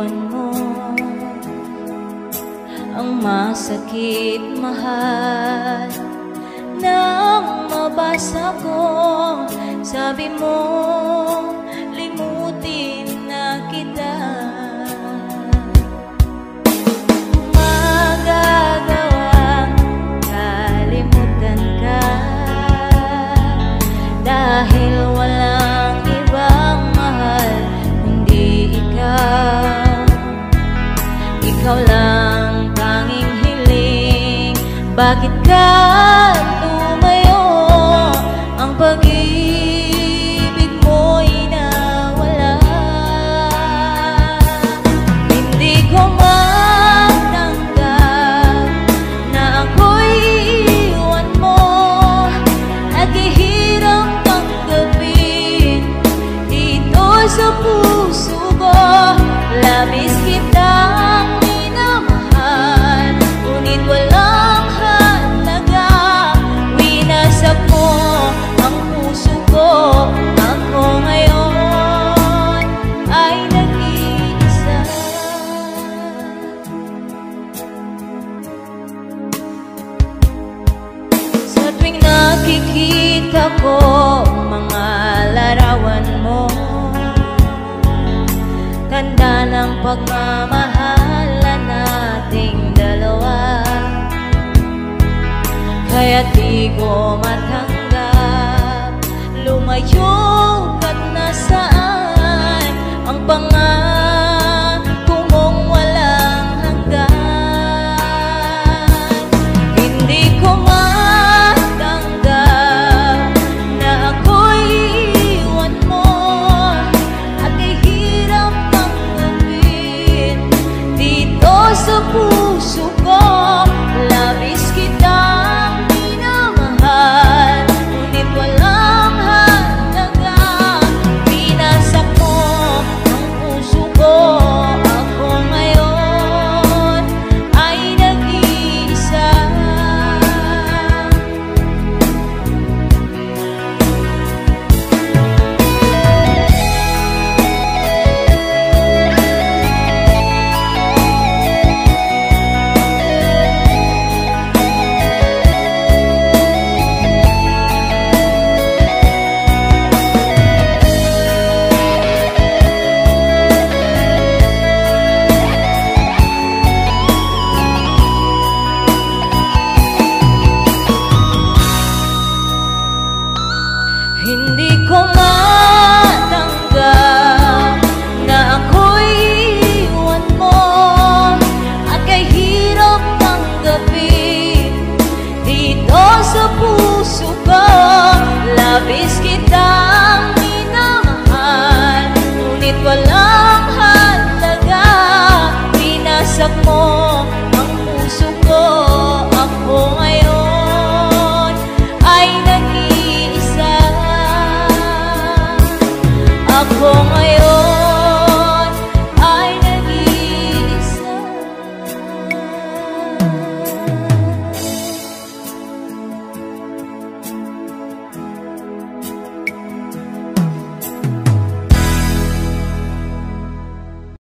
iwan mo. Ang masakit, mahal, nang mabasa ko, sabi mo, limutin na kita. Magagawang kalimutan ka, dahil walang ibang mahal kundi ikaw. Ikaw lang tanging hiling, bakit ka tumayo? Ang pag-ibig mo'y nawala. Hindi ko matanggap na ako'y iwan mo. Naghihirap tanggapin dito sa puso ko. Labis kitang minamahal, ngunit walang halaga. Winasak mo ang puso ko. Ako ngayon ay nag-iisa. Sa tuwing nakikita ko mga larawan mo, tanda ng pagmamahala nating dalawa. Kaya di ko matanggap, lumayo ka't nasaan ang pangako mong walang hanggan. Hindi ko matanggap na ako'y iwan mo, at ihirap tanggapin dito sa puso ko. Labis kitang minamahal, ngunit walang halaga. Winasak mo ang puso ko. Ako ngayon ay nag-iisa. Hindi ko matanggap na ako'y iwan mo, at kay hirap tanggapin dito sa puso ko. Labis kitang minamahal, ngunit walang halaga. Winasak mo